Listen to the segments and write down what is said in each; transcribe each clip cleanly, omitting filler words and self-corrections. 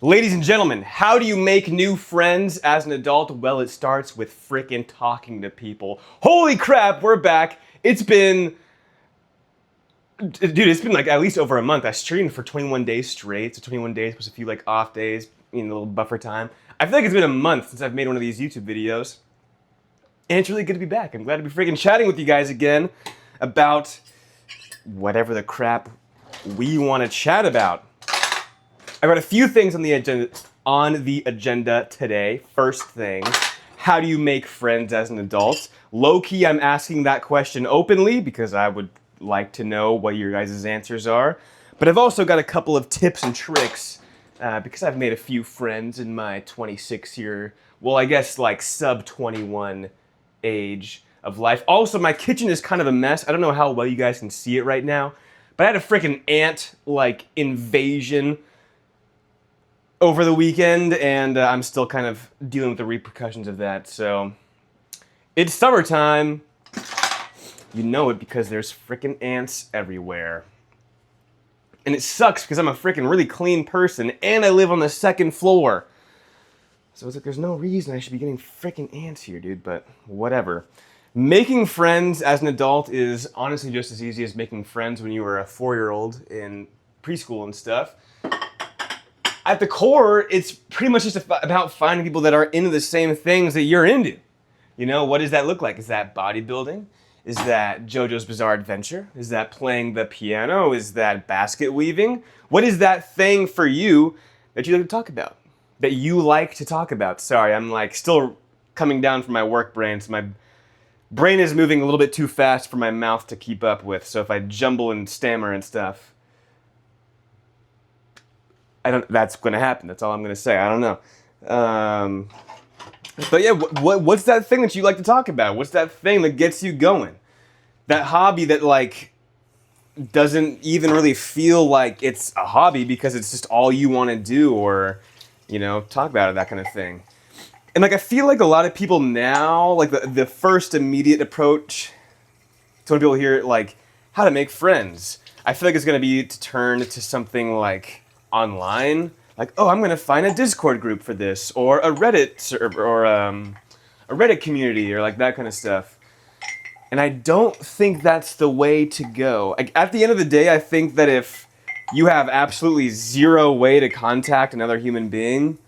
Ladies and gentlemen, how do you make new friends as an adult? Well, it starts with frickin' talking to people. Holy crap, we're back. It's been like at least over a month. I streamed for 21 days straight, so 21 days plus a few like off days, a little buffer time. I feel like it's been a month since I've made one of these YouTube videos. And it's really good to be back. I'm glad to be freaking chatting with you guys again about whatever the crap we want to chat about. I got a few things on the agenda today. First thing, how do you make friends as an adult? Low-key, I'm asking that question openly because I would like to know what your guys' answers are. But I've also got a couple of tips and tricks because I've made a few friends in my 26-year, well, I guess like sub-21 age of life. Also, my kitchen is kind of a mess. I don't know how well you guys can see it right now, but I had a freaking ant invasion over the weekend, and I'm still kind of dealing with the repercussions of that. So it's summertime. You know it because there's freaking ants everywhere. And it sucks because I'm a freaking really clean person and I live on the second floor. So it's like there's no reason I should be getting freaking ants here, dude, but whatever. Making friends as an adult is honestly just as easy as making friends when you were a 4-year-old in preschool and stuff. At the core, it's pretty much just about finding people that are into the same things that you're into. You know, what does that look like? Is that bodybuilding? Is that JoJo's Bizarre Adventure? Is that playing the piano? Is that basket weaving? What is that thing for you that you like to talk about? That you like to talk about? Sorry, I'm still coming down from my work brain, so my brain is moving a little bit too fast for my mouth to keep up with. So if I jumble and stammer and stuff, that's going to happen. That's all I'm going to say. I don't know. But yeah, what's that thing that you like to talk about? What's that thing that gets you going? That hobby that doesn't even really feel like it's a hobby because it's just all you want to do or, talk about it, that kind of thing. And I feel like a lot of people now, the first immediate approach to when people hear how to make friends, I feel like it's going to be to turn to something online, oh, I'm gonna find a Discord group for this, or a Reddit server, or a Reddit community, or that kind of stuff. And I don't think that's the way to go. At the end of the day, I think that if you have absolutely zero way to contact another human being,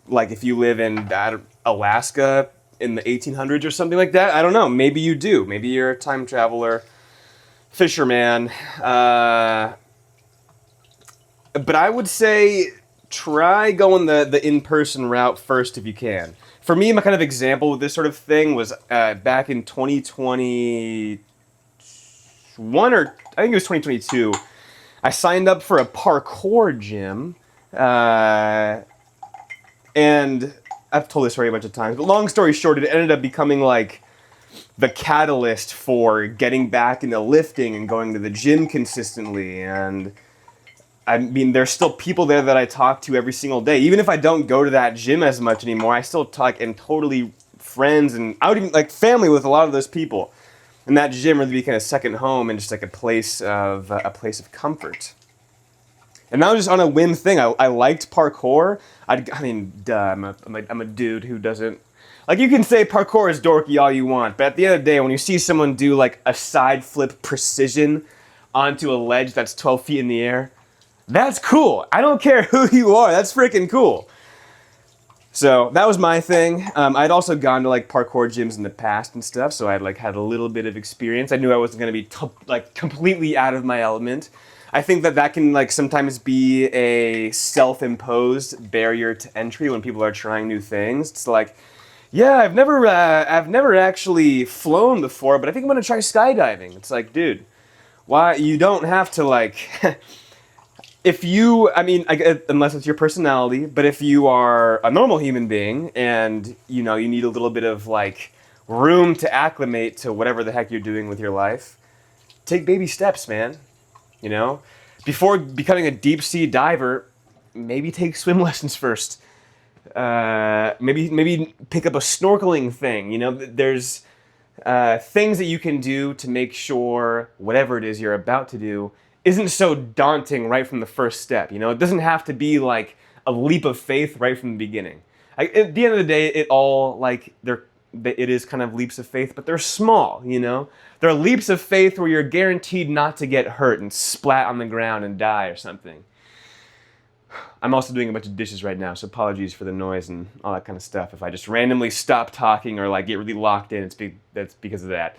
if you live in Alaska in the 1800s or something like that, I don't know, maybe you do. Maybe you're a time traveler, fisherman, but I would say try going the in-person route first if you can. For me, my kind of example with this sort of thing was back in 2021, or I think it was 2022. I signed up for a parkour gym, and I've told this story a bunch of times, but long story short, it ended up becoming the catalyst for getting back into lifting and going to the gym consistently. And I mean, there's still people there that I talk to every single day. Even if I don't go to that gym as much anymore, I still talk and totally friends, and I would even family with a lot of those people. And that gym really became a second home and just a place of comfort. And that was just on a whim thing. I liked parkour. I mean, duh, I'm a dude who doesn't. You can say parkour is dorky all you want, but at the end of the day, when you see someone do a side flip precision onto a ledge that's 12 feet in the air, that's cool. I don't care who you are. That's freaking cool. So that was my thing. I'd also gone to parkour gyms in the past and stuff, so I'd had a little bit of experience. I knew I wasn't going to be completely out of my element. I think that can sometimes be a self-imposed barrier to entry when people are trying new things. It's yeah, I've never actually flown before, but I think I'm going to try skydiving. It's dude, why you don't have to if you, unless it's your personality, but if you are a normal human being and, you need a little bit of, room to acclimate to whatever the heck you're doing with your life, take baby steps, man. Before becoming a deep-sea diver, maybe take swim lessons first. Maybe pick up a snorkeling thing. There's things that you can do to make sure whatever it is you're about to do isn't so daunting right from the first step. It doesn't have to be a leap of faith right from the beginning. At the end of the day, it is kind of leaps of faith, but they're small, you know? They're leaps of faith where you're guaranteed not to get hurt and splat on the ground and die or something. I'm also doing a bunch of dishes right now, so apologies for the noise and all that kind of stuff. If I just randomly stop talking or like get really locked in, that's because of that.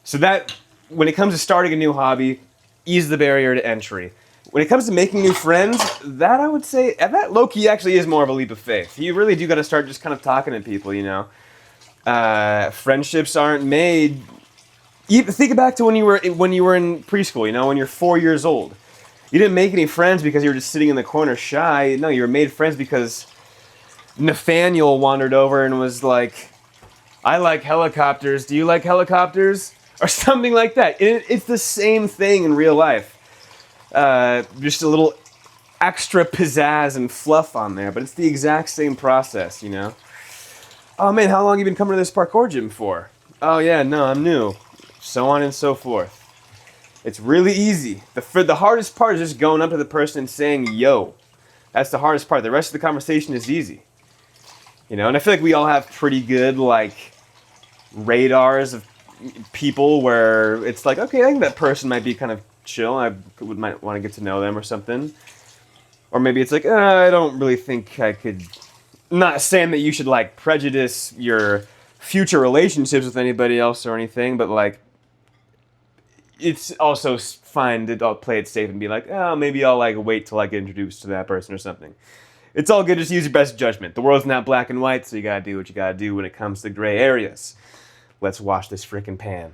So that, when it comes to starting a new hobby, ease the barrier to entry. When it comes to making new friends, that I would say, that low-key actually is more of a leap of faith. You really do got to start just kind of talking to people, you know. Friendships aren't made. Think back to when you were in preschool, you know, when you're 4 years old. You didn't make any friends because you were just sitting in the corner shy. No, you were made friends because Nathaniel wandered over and was like, I like helicopters. Do you like helicopters? Or something like that. It's the same thing in real life. Just a little extra pizzazz and fluff on there, but it's the exact same process, you know? Oh man, how long have you been coming to this parkour gym for? Oh yeah, no, I'm new. So on and so forth. It's really easy. The hardest part is just going up to the person and saying, yo. That's the hardest part. The rest of the conversation is easy. You know, and I feel like we all have pretty good, like, radars of people where it's like, okay, I think that person might be kind of chill. Might want to get to know them or something. Or maybe it's like, I don't really think I could... Not saying that you should, like, prejudice your future relationships with anybody else or anything, but, like, it's also fine to play it safe and be like, oh, maybe I'll, like, wait till I get introduced to that person or something. It's all good, just use your best judgment. The world's not black and white, so you gotta do what you gotta do when it comes to gray areas. Let's wash this frickin' pan.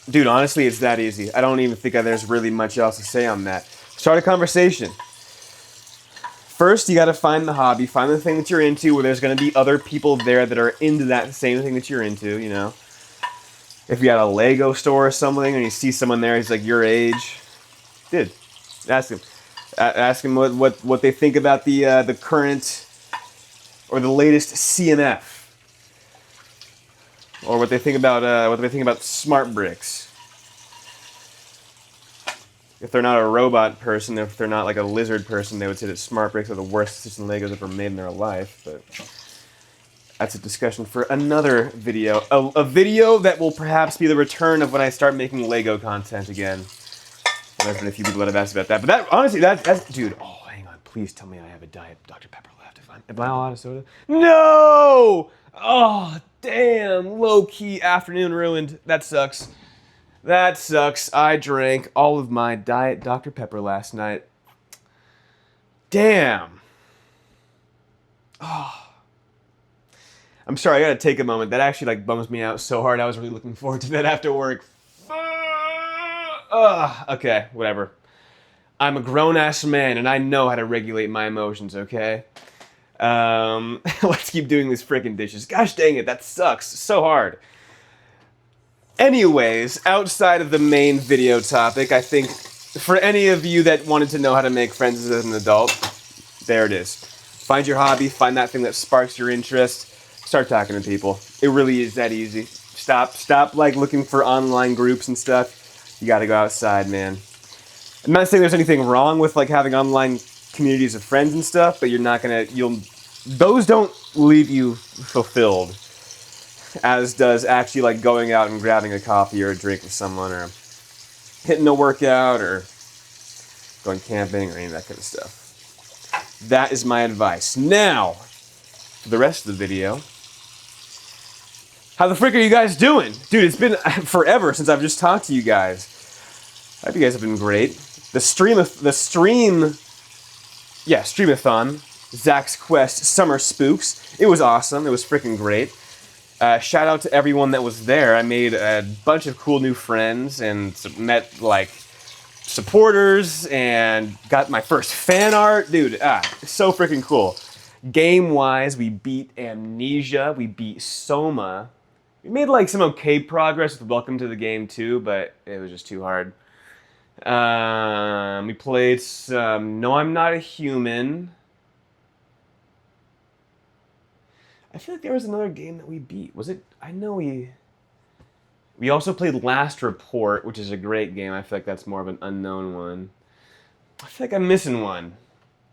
Dude, honestly, it's that easy. I don't even think there's really much else to say on that. Start a conversation. First, you gotta find the hobby, find the thing that you're into where there's gonna be other people there that are into that same thing that you're into, you know? If you're at a Lego store or something and you see someone there who's like your age, dude, ask him. Ask them what they think about the current or the latest CMF, or what they think about smart bricks. If they're not a robot person, if they're not like a lizard person, they would say that smart bricks are the worst system Legos ever made in their life. But that's a discussion for another video. A video that will perhaps be the return of when I start making Lego content again. There's been a few people that have asked about that. But that, honestly, that's... Dude, oh, hang on. Please tell me I have a Diet Dr. Pepper left. Am I all out of soda? No! Oh, damn. Low-key afternoon ruined. That sucks. That sucks. I drank all of my Diet Dr. Pepper last night. Damn. Oh. I'm sorry, I gotta take a moment. That actually, like, bums me out so hard. I was really looking forward to that after work. Okay, whatever. I'm a grown-ass man, and I know how to regulate my emotions, okay? Let's keep doing these frickin' dishes. Gosh dang it, that sucks so hard. Anyways, outside of the main video topic, I think for any of you that wanted to know how to make friends as an adult, there it is. Find your hobby, find that thing that sparks your interest, start talking to people. It really is that easy. Stop like looking for online groups and stuff. You gotta go outside, man. I'm not saying there's anything wrong with like having online communities of friends and stuff, but those don't leave you fulfilled, as does actually like going out and grabbing a coffee or a drink with someone, or hitting a workout, or going camping, or any of that kind of stuff. That is my advice. Now, for the rest of the video, how the frick are you guys doing? Dude, it's been forever since I've just talked to you guys. I hope you guys have been great. Streamathon, Zach's Quest Summer Spooks. It was awesome. It was freaking great. Shout out to everyone that was there. I made a bunch of cool new friends and met like supporters and got my first fan art. Dude, so freaking cool. Game-wise, we beat Amnesia. We beat Soma. We made like some okay progress with Welcome to the Game too, but it was just too hard. We played some No, I'm Not a Human. I feel like there was another game that we beat. Was it? I know we... We also played Last Report, which is a great game. I feel like that's more of an unknown one. I feel like I'm missing one.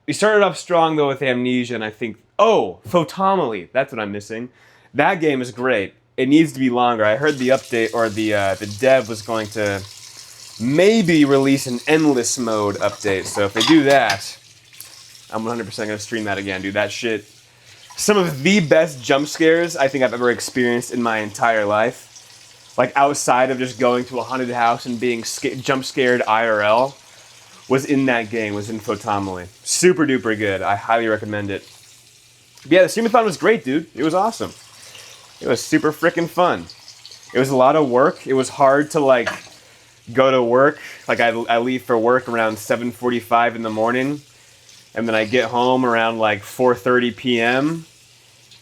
We started off strong though with Amnesia, and I think Photomaly. That's what I'm missing. That game is great. It needs to be longer. I heard the update or the dev was going to maybe release an endless mode update. So if they do that, I'm 100% gonna stream that again, dude. That shit. Some of the best jump scares I think I've ever experienced in my entire life. Like outside of just going to a haunted house and being jump scared IRL. Was in that game, was in Photomaly. Super duper good. I highly recommend it. But yeah, the streamathon was great, dude. It was awesome. It was super freaking fun. It was a lot of work. It was hard to like go to work. Like I leave for work around 7:45 in the morning, and then I get home around like 4:30 p.m.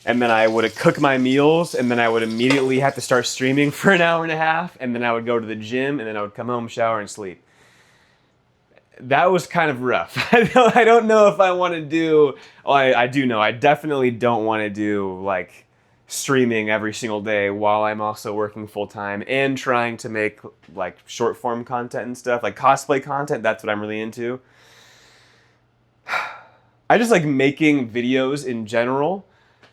And then I would cook my meals, and then I would immediately have to start streaming for an hour and a half, and then I would go to the gym, and then I would come home, shower, and sleep. That was kind of rough. I don't know if I want to do... Oh, I do know. I definitely don't want to do, like, streaming every single day while I'm also working full-time and trying to make, like, short-form content and stuff. Like, cosplay content, that's what I'm really into. I just like making videos in general.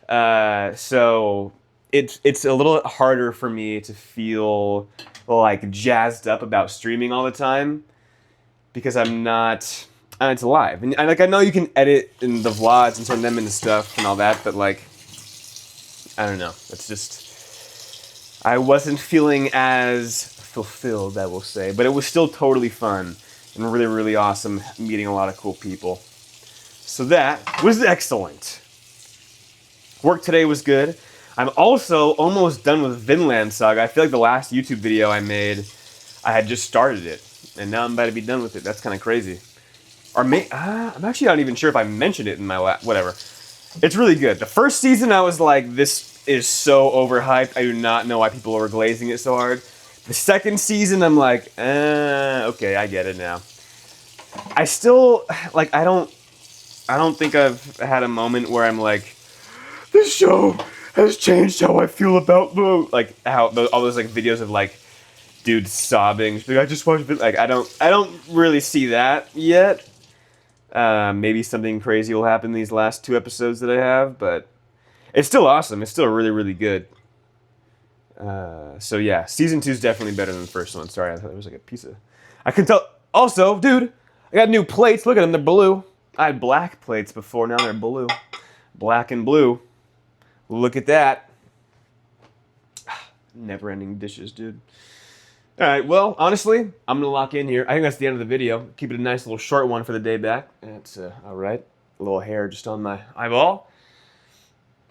So it's a little harder for me to feel, like, jazzed up about streaming all the time. Because I'm not, and it's live. And like I know you can edit in the vlogs and turn them into stuff and all that, but like, I don't know. It's just, I wasn't feeling as fulfilled, I will say. But it was still totally fun and really, really awesome meeting a lot of cool people. So that was excellent. Work today was good. I'm also almost done with Vinland Saga. I feel like the last YouTube video I made, I had just started it. And now I'm about to be done with it. That's kind of crazy. Or I'm actually not even sure if I mentioned it in my whatever. It's really good. The first season, I was like, this is so overhyped. I do not know why people were glazing it so hard. The second season, I'm like, okay, I get it now. I still, like, I don't think I've had a moment where I'm like, this show has changed how I feel about like how all those like videos of like dudes sobbing. Like, I just watched it. Like I don't really see that yet. Maybe something crazy will happen these last 2 episodes that I have, but it's still awesome. It's still really, really good. So yeah, season 2 is definitely better than the first one. Sorry, I thought it was like a piece of... I can tell... Also, dude, I got new plates. Look at them, they're blue. I had black plates before, now they're blue. Black and blue. Look at that. Never-ending dishes, dude. Alright, well, honestly, I'm going to lock in here. I think that's the end of the video. Keep it a nice little short one for the day back. That's alright. A little hair just on my eyeball.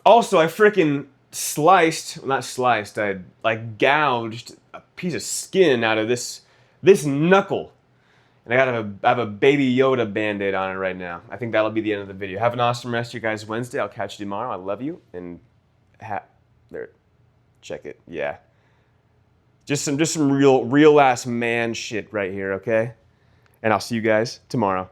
Also, I freaking sliced, not sliced, I like gouged a piece of skin out of this knuckle. And I have a Baby Yoda Band-Aid on it right now. I think that'll be the end of the video. Have an awesome rest of your guys' Wednesday. I'll catch you tomorrow. I love you. And there, check it. Yeah. Just some real ass man shit right here, okay? And I'll see you guys tomorrow.